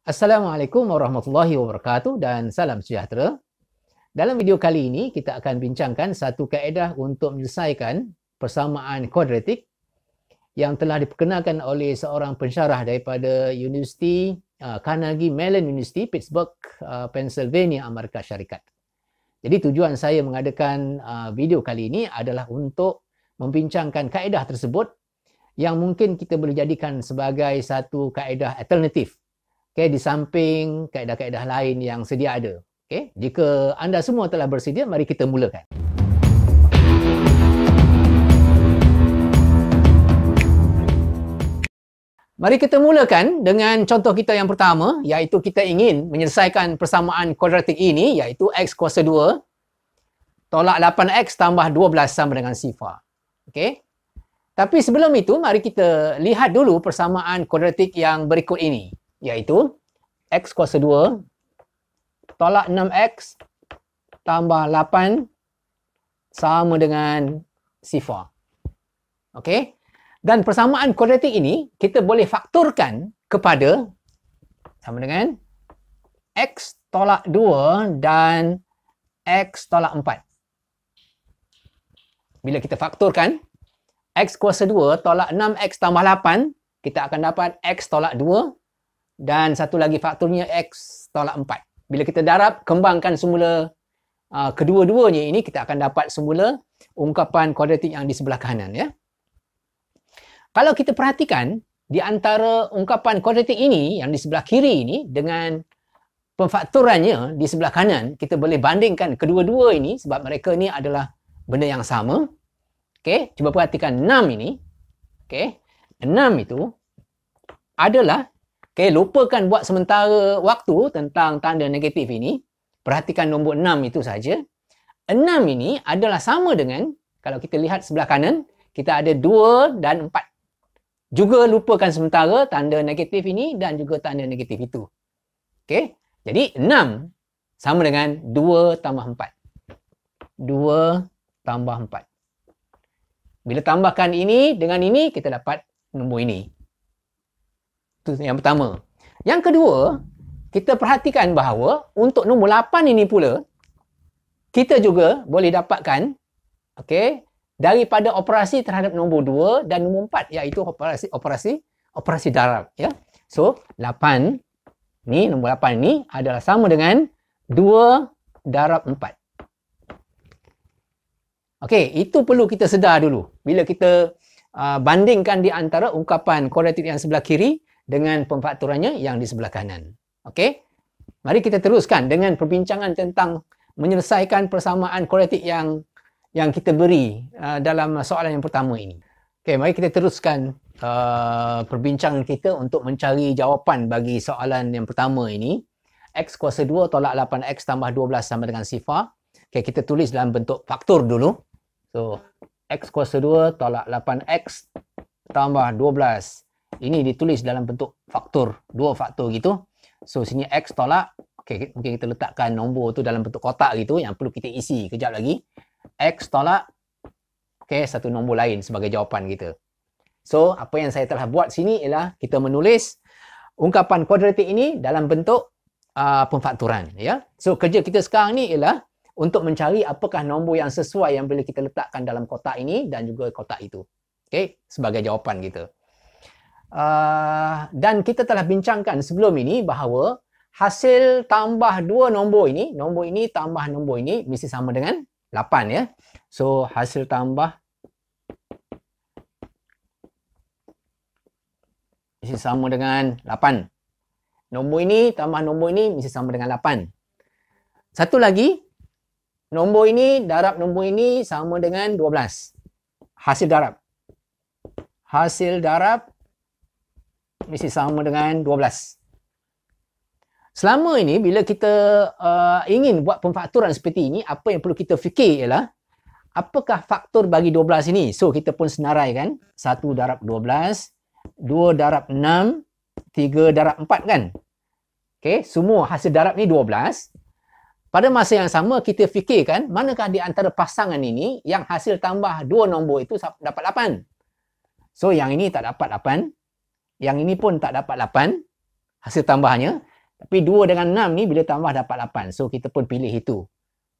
Assalamualaikum warahmatullahi wabarakatuh dan salam sejahtera. Dalam video kali ini kita akan bincangkan satu kaedah untuk menyelesaikan persamaan kuadratik yang telah diperkenalkan oleh seorang pensyarah daripada Universiti Carnegie Mellon University, Pittsburgh, Pennsylvania, Amerika Syarikat. Jadi tujuan saya mengadakan video kali ini adalah untuk membincangkan kaedah tersebut yang mungkin kita boleh jadikan sebagai satu kaedah alternatif. Di samping kaedah-kaedah lain yang sedia ada. Jika anda semua telah bersedia, mari kita mulakan. Mari kita mulakan dengan contoh kita yang pertama, iaitu kita ingin menyelesaikan persamaan kuadratik ini, iaitu x kuasa 2 tolak 8x tambah 12 sama dengan sifar. Tapi sebelum itu, mari kita lihat dulu persamaan kuadratik yang berikut ini, iaitu x kuasa 2 tolak 6x tambah 8 sama dengan sifar. Dan persamaan kuadratik ini kita boleh faktorkan kepada sama dengan x tolak 2 dan x tolak 4. Bila kita faktorkan x kuasa 2 tolak 6x tambah 8, kita akan dapat x tolak 2 dan satu lagi faktornya x tolak 4. Bila kita darab, kembangkan semula kedua-duanya ini, kita akan dapat semula ungkapan kuadratik yang di sebelah kanan. Kalau kita perhatikan, di antara ungkapan kuadratik ini, yang di sebelah kiri ini, dengan pemfaktorannya di sebelah kanan, kita boleh bandingkan kedua-dua ini, sebab mereka ini adalah benda yang sama. Cuba perhatikan 6 ini. 6 itu adalah, lupakan buat sementara waktu tentang tanda negatif ini. Perhatikan nombor 6 itu saja. 6 ini adalah sama dengan, kalau kita lihat sebelah kanan, kita ada 2 dan 4. Juga lupakan sementara tanda negatif ini dan juga tanda negatif itu. Jadi 6 sama dengan 2 tambah 4. 2 tambah 4. Bila tambahkan ini dengan ini, kita dapat nombor ini. Itu yang pertama. Yang kedua, kita perhatikan bahawa untuk nombor 8 ini pula, kita juga boleh dapatkan daripada operasi terhadap nombor 2 dan nombor 4, iaitu operasi darab. So, 8 ni, nombor 8 ni adalah sama dengan 2 darab 4. Itu perlu kita sedar dulu. Bila kita bandingkan di antara ungkapan kuadratik yang sebelah kiri dengan pemfaktorannya yang di sebelah kanan. Mari kita teruskan dengan perbincangan tentang menyelesaikan persamaan kuadratik yang kita beri dalam soalan yang pertama ini. Mari kita teruskan perbincangan kita untuk mencari jawapan bagi soalan yang pertama ini. X kuasa 2 tolak 8x tambah 12 sama dengan sifar. Kita tulis dalam bentuk faktor dulu. So, x kuasa 2 tolak 8x tambah 12. Ini ditulis dalam bentuk faktor, dua faktor gitu. So, sini x tolak, mungkin kita letakkan nombor tu dalam bentuk kotak gitu, yang perlu kita isi kejap lagi. X tolak, satu nombor lain sebagai jawapan kita. So, apa yang saya telah buat sini ialah kita menulis ungkapan kuadratik ini dalam bentuk pemfaktoran. So, kerja kita sekarang ni ialah untuk mencari apakah nombor yang sesuai yang boleh kita letakkan dalam kotak ini dan juga kotak itu. Sebagai jawapan kita. Dan kita telah bincangkan sebelum ini bahawa hasil tambah dua nombor ini tambah nombor ini mesti sama dengan 8 So hasil tambah mesti sama dengan 8. Nombor ini tambah nombor ini mesti sama dengan 8. Satu lagi, nombor ini darab nombor ini sama dengan 12. Hasil darab mesti sama dengan 12. Selama ini bila kita ingin buat pemfaktoran seperti ini, apa yang perlu kita fikir ialah apakah faktor bagi 12 ini. So kita pun senaraikan 1 darab 12, 2 darab 6, 3 darab 4 kan. Semua hasil darab ni 12. Pada masa yang sama kita fikirkan manakah di antara pasangan ini yang hasil tambah dua nombor itu dapat 8. So yang ini tak dapat 8. Yang ini pun tak dapat 8 hasil tambahnya. Tapi 2 dengan 6 ni bila tambah dapat 8. So, kita pun pilih itu.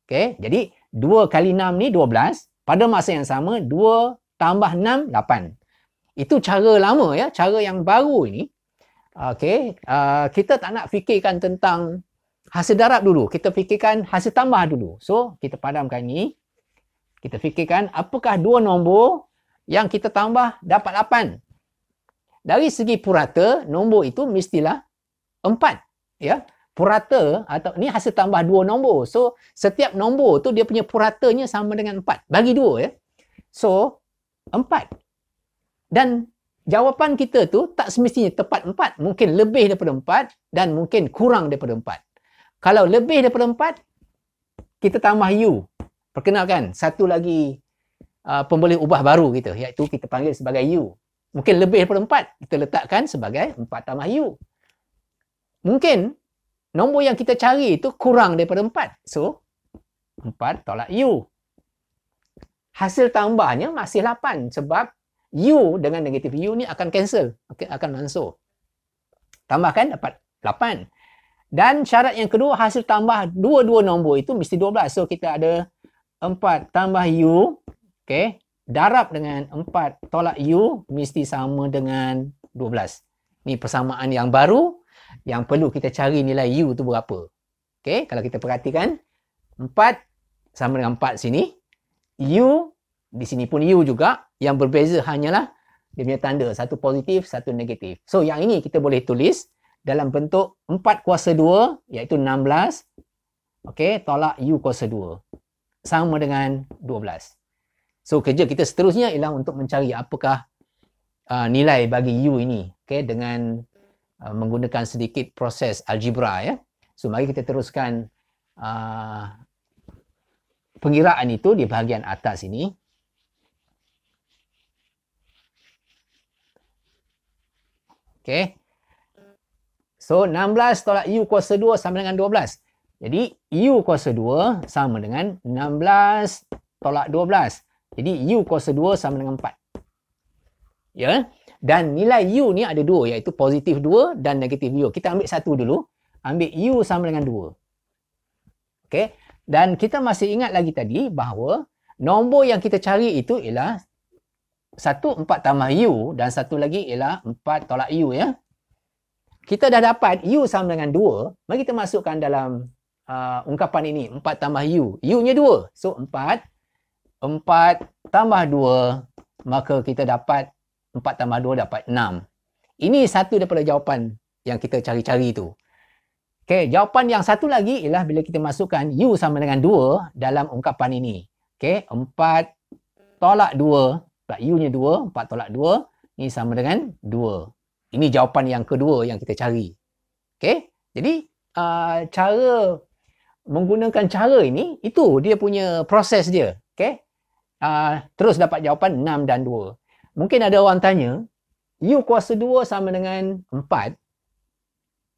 Okey, jadi 2 kali 6 ni 12. Pada masa yang sama, 2 tambah 6, 8. Itu cara lama ya, cara yang baru ini. Okey, kita tak nak fikirkan tentang hasil darab dulu. Kita fikirkan hasil tambah dulu. So, kita padamkan ni. Kita fikirkan apakah dua nombor yang kita tambah dapat 8. Dari segi purata, nombor itu mestilah 4. Ya. Purata atau ni hasil tambah 2 nombor. So, setiap nombor tu dia punya puratanya sama dengan 4. Bagi 2 ya. So, 4. Dan jawapan kita tu tak semestinya tepat 4. Mungkin lebih daripada 4 dan mungkin kurang daripada 4. Kalau lebih daripada 4, kita tambah U. Perkenalkan, satu lagi pemboleh ubah baru kita, iaitu kita panggil sebagai U. Mungkin lebih daripada 4, kita letakkan sebagai 4 tambah U. Mungkin nombor yang kita cari itu kurang daripada 4. So, 4 tolak U. Hasil tambahnya masih 8 sebab U dengan negatif U ni akan cancel. Okay, akan langsung. Tambahkan dapat 8. Dan syarat yang kedua, hasil tambah dua-dua nombor itu mesti 12. So, kita ada 4 tambah U. Okay. Darab dengan 4 tolak U mesti sama dengan 12. Ni persamaan yang baru yang perlu kita cari nilai U tu berapa. Okay. Kalau kita perhatikan, 4 sama dengan 4 sini. U, di sini pun U juga. Yang berbeza hanyalah dia punya tanda. Satu positif, satu negatif. So, yang ini kita boleh tulis dalam bentuk 4 kuasa 2, iaitu 16. Okay, tolak U kuasa 2. Sama dengan 12. So, kerja kita seterusnya ialah untuk mencari apakah nilai bagi U ini. Okay, dengan menggunakan sedikit proses algebra. Ya. So, mari kita teruskan pengiraan itu di bahagian atas ini. Okay. So, 16 tolak U kuasa 2 sama dengan 12. Jadi, U kuasa 2 sama dengan 16 tolak 12. Jadi, U kuasa 2 sama dengan 4. Ya. Dan nilai U ni ada 2, iaitu positif 2 dan negatif 2. Kita ambil satu dulu. Ambil U sama dengan 2. Okay. Dan kita masih ingat lagi tadi bahawa nombor yang kita cari itu ialah satu 4 tambah U dan satu lagi ialah 4 tolak U ya. Kita dah dapat U sama dengan 2. Mari kita masukkan dalam ungkapan ini. 4 tambah U. U-nya 2. So, 4 tambah 2. Maka kita dapat 4 tambah 2 dapat 6. Ini satu daripada jawapan yang kita cari-cari tu. Okay, jawapan yang satu lagi ialah bila kita masukkan U sama dengan 2 dalam ungkapan ini. Okay, 4 tolak 2. U-nya 2. 4 tolak 2. Ini sama dengan 2. Ini jawapan yang kedua yang kita cari. Okay, jadi cara menggunakan cara ini, itu dia punya proses dia. Okay, terus dapat jawapan 6 dan 2. Mungkin ada orang tanya, U kuasa 2 sama dengan 4.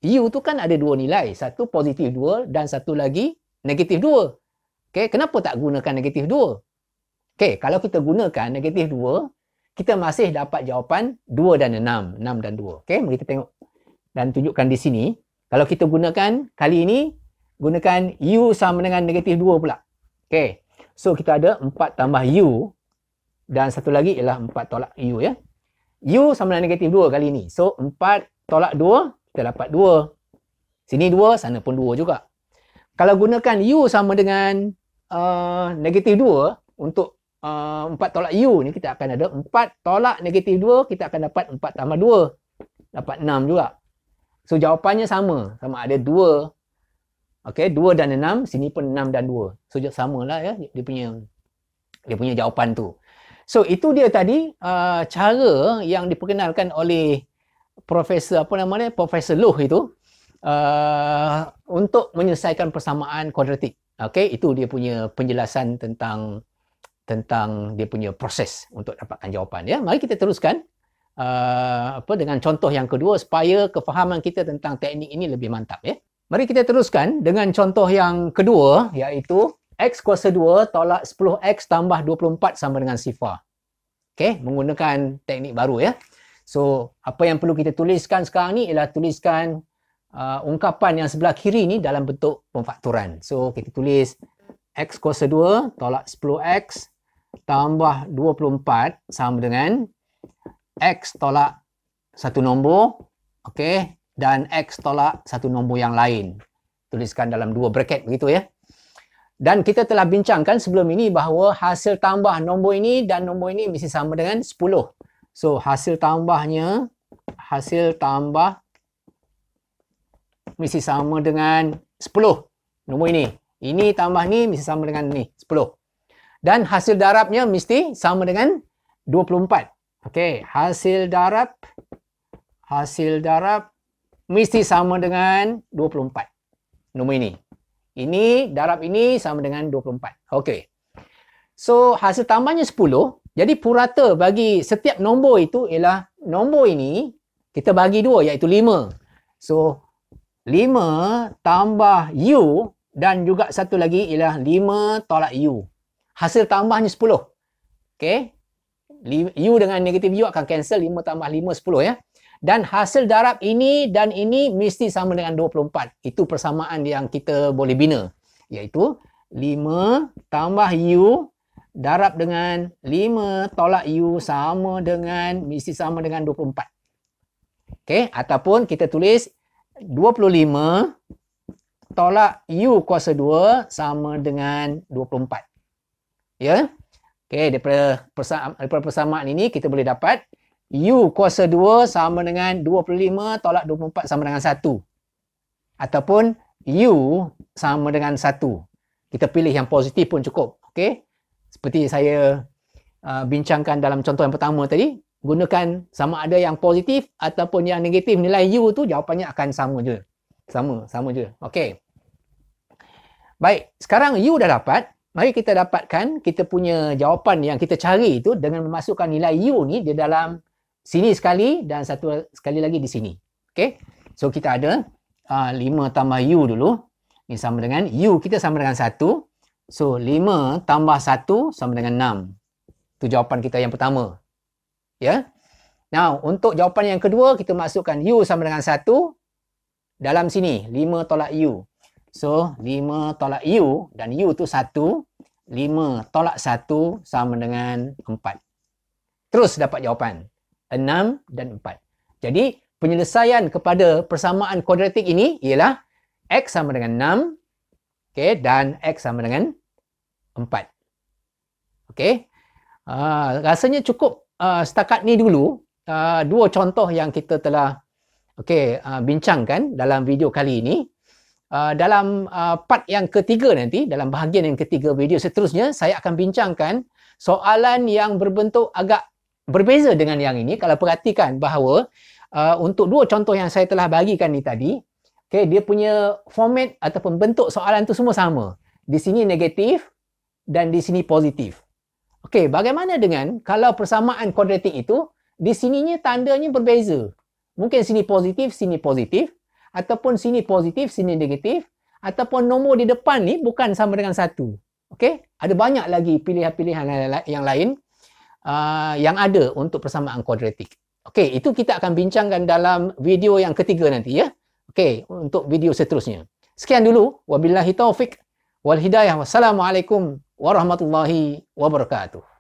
U tu kan ada dua nilai. Satu positif 2 dan satu lagi negatif 2. Okay, kenapa tak gunakan negatif 2? Okay, kalau kita gunakan negatif 2, kita masih dapat jawapan 2 dan 6. 6 dan 2. Okay, mari kita tengok dan tunjukkan di sini. Kalau kita gunakan, kali ini, gunakan U sama dengan negatif 2 pula. Okay, so kita ada 4 tambah U dan satu lagi ialah 4 tolak U ya. U sama dengan negatif 2 kali ini. So, 4 tolak 2, kita dapat 2. Sini 2, sana pun 2 juga. Kalau gunakan U sama dengan negatif 2, untuk 4 tolak U ni, kita akan ada 4 tolak negatif 2, kita akan dapat 4 tambah 2. Dapat 6 juga. So, jawapannya sama. Sama ada 2. Okay, 2 dan 6, sini pun 6 dan 2. So, samalah ya, dia punya jawapan tu. So, itu dia tadi cara yang diperkenalkan oleh Profesor Loh itu untuk menyelesaikan persamaan kuadratik. Okay, itu dia punya penjelasan tentang dia punya proses untuk dapatkan jawapan ya. Mari kita teruskan dengan contoh yang kedua supaya kefahaman kita tentang teknik ini lebih mantap ya. Mari kita teruskan dengan contoh yang kedua, iaitu X kuasa 2 tolak 10X tambah 24 sama dengan sifar. Okey, menggunakan teknik baru ya. So, apa yang perlu kita tuliskan sekarang ni ialah tuliskan ungkapan yang sebelah kiri ni dalam bentuk pemfaktoran. So, kita tulis X kuasa 2 tolak 10X tambah 24 sama dengan X tolak satu nombor, okey, dan X tolak satu nombor yang lain. Tuliskan dalam dua bracket begitu ya. Dan kita telah bincangkan sebelum ini bahawa hasil tambah nombor ini dan nombor ini mesti sama dengan 10. So, hasil tambah mesti sama dengan 10. Nombor ini. Ini tambah ni mesti sama dengan ni, 10. Dan hasil darabnya mesti sama dengan 24. Okey, hasil darab mesti sama dengan 24. Nombor ini. Ini darab ini sama dengan 24. Okey. So, hasil tambahnya 10. Jadi, purata bagi setiap nombor itu ialah nombor ini kita bagi 2 iaitu 5. So, 5 tambah U dan juga satu lagi ialah 5 tolak U. Hasil tambahnya 10. Okey. U dengan negatif U akan cancel. 5 tambah 5, 10 ya. Dan hasil darab ini dan ini mesti sama dengan 24. Itu persamaan yang kita boleh bina. Iaitu 5 tambah U darab dengan 5 tolak U mesti sama dengan 24. Okey. Ataupun kita tulis 25 tolak U kuasa 2 sama dengan 24. Ya. Okey. Daripada persamaan ini kita boleh dapat U kuasa 2 sama dengan 25 tolak 24 sama dengan 1. Ataupun U sama dengan 1. Kita pilih yang positif pun cukup. Okey. Seperti saya bincangkan dalam contoh yang pertama tadi, gunakan sama ada yang positif ataupun yang negatif nilai U tu, jawapannya akan sama je. Sama je. Okey. Baik, sekarang U dah dapat. Mari kita dapatkan kita punya jawapan yang kita cari itu dengan memasukkan nilai U ni di dalam sini sekali dan satu sekali lagi di sini. Okey. So kita ada 5 tambah U dulu. Ini sama dengan U kita sama dengan 1. So 5 tambah 1 sama dengan 6. Itu jawapan kita yang pertama. Ya. Now, untuk jawapan yang kedua kita masukkan U sama dengan 1 dalam sini. 5 tolak U. So 5 tolak U dan U tu 1. 5 tolak 1 sama dengan 4. Terus dapat jawapan. 6 dan 4. Jadi, penyelesaian kepada persamaan kuadratik ini ialah X sama dengan 6, okay, dan X sama dengan 4. Okay. Rasanya cukup setakat ni dulu. Dua contoh yang kita telah bincangkan dalam video kali ini. Dalam part yang ketiga nanti, dalam bahagian yang ketiga video seterusnya, saya akan bincangkan soalan yang berbentuk agak berbeza dengan yang ini. Kalau perhatikan bahawa untuk dua contoh yang saya telah bagikan ni tadi, dia punya format ataupun bentuk soalan tu semua sama. Di sini negatif dan di sini positif. Bagaimana dengan kalau persamaan kuadratik itu di sininya tandanya berbeza? Mungkin sini positif, ataupun sini positif, sini negatif, ataupun nombor di depan ni bukan sama dengan 1. Ada banyak lagi pilihan-pilihan yang lain yang ada untuk persamaan kuadratik. Itu kita akan bincangkan dalam video yang ketiga nanti ya. Untuk video seterusnya. Sekian dulu. Wabillahi taufik wal hidayah. Wassalamualaikum warahmatullahi wabarakatuh.